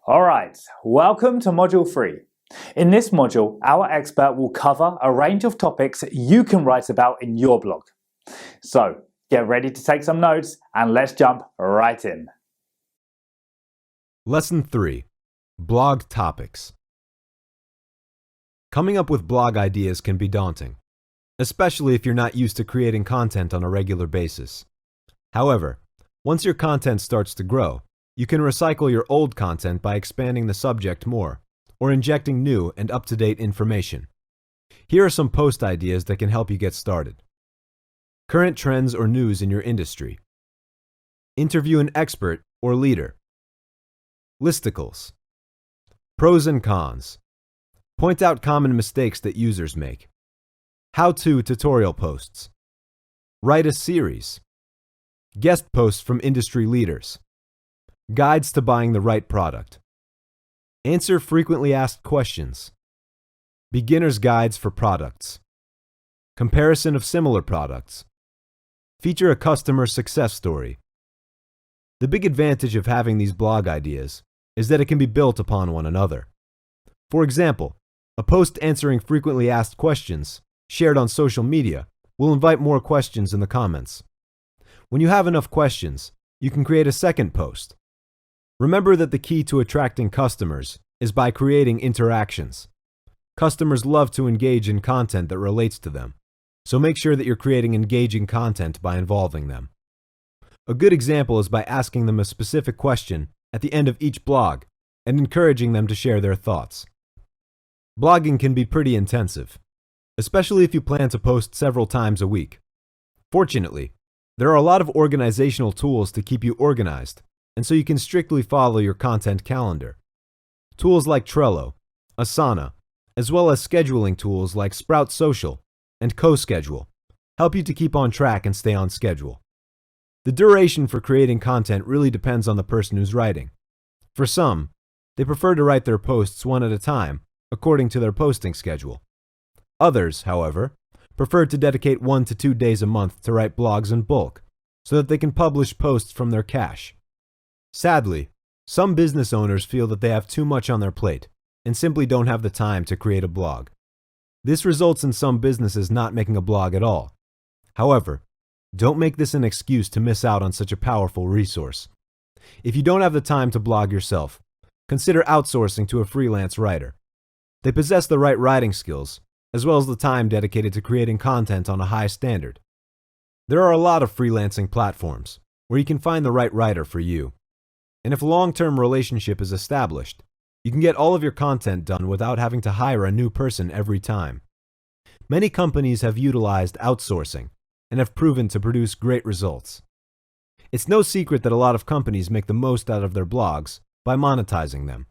Alright, welcome to Module 3. In this module, our expert will cover a range of topics you can write about in your blog. So, get ready to take some notes and let's jump right in. Lesson 3. Blog Topics. Coming up with blog ideas can be daunting, especially if you're not used to creating content on a regular basis. However, once your content starts to grow, you can recycle your old content by expanding the subject more, or injecting new and up-to-date information. Here are some post ideas that can help you get started. Current trends or news in your industry. Interview an expert or leader. Listicles. Pros and cons. Point out common mistakes that users make. How-to tutorial posts. Write a series. Guest posts from industry leaders. Guides to buying the right product. Answer frequently asked questions. Beginner's guides for products. Comparison of similar products. Feature a customer success story. The big advantage of having these blog ideas is that it can be built upon one another. For example, a post answering frequently asked questions shared on social media will invite more questions in the comments. When you have enough questions, you can create a second post. Remember that the key to attracting customers is by creating interactions. Customers love to engage in content that relates to them, so make sure that you're creating engaging content by involving them. A good example is by asking them a specific question at the end of each blog and encouraging them to share their thoughts. Blogging can be pretty intensive, especially if you plan to post several times a week. Fortunately, there are a lot of organizational tools to keep you organized, and so you can strictly follow your content calendar. Tools like Trello, Asana, as well as scheduling tools like Sprout Social and CoSchedule help you to keep on track and stay on schedule. The duration for creating content really depends on the person who's writing. For some, they prefer to write their posts one at a time according to their posting schedule. Others, however, prefer to dedicate 1 to 2 days a month to write blogs in bulk so that they can publish posts from their cache. Sadly, some business owners feel that they have too much on their plate and simply don't have the time to create a blog. This results in some businesses not making a blog at all. However, don't make this an excuse to miss out on such a powerful resource. If you don't have the time to blog yourself, consider outsourcing to a freelance writer. They possess the right writing skills, as well as the time dedicated to creating content on a high standard. There are a lot of freelancing platforms where you can find the right writer for you. And if a long-term relationship is established, you can get all of your content done without having to hire a new person every time. Many companies have utilized outsourcing and have proven to produce great results. It's no secret that a lot of companies make the most out of their blogs by monetizing them.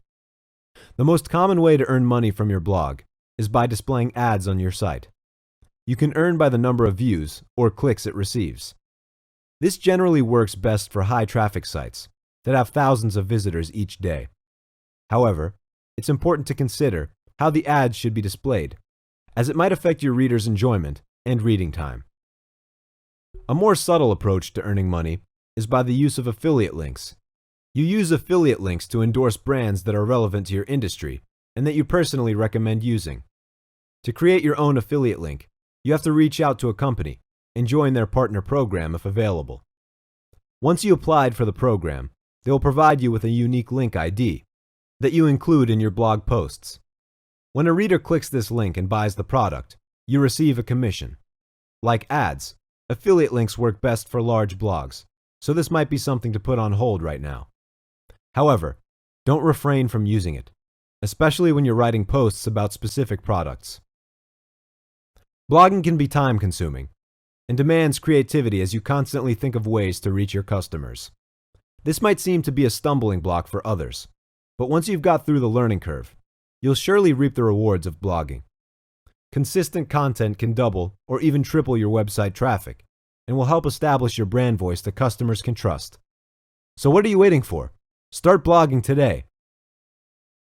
The most common way to earn money from your blog is by displaying ads on your site. You can earn by the number of views or clicks it receives. This generally works best for high-traffic sites that have thousands of visitors each day. However, it's important to consider how the ads should be displayed, as it might affect your readers' enjoyment and reading time. A more subtle approach to earning money is by the use of affiliate links. You use affiliate links to endorse brands that are relevant to your industry and that you personally recommend using. To create your own affiliate link, you have to reach out to a company and join their partner program if available. Once you applied for the program, they will provide you with a unique link ID that you include in your blog posts. When a reader clicks this link and buys the product, you receive a commission. Like ads, affiliate links work best for large blogs, so this might be something to put on hold right now. However, don't refrain from using it, especially when you're writing posts about specific products. Blogging can be time-consuming and demands creativity as you constantly think of ways to reach your customers. This might seem to be a stumbling block for others, but once you've got through the learning curve, you'll surely reap the rewards of blogging. Consistent content can double or even triple your website traffic and will help establish your brand voice that customers can trust. So what are you waiting for? Start blogging today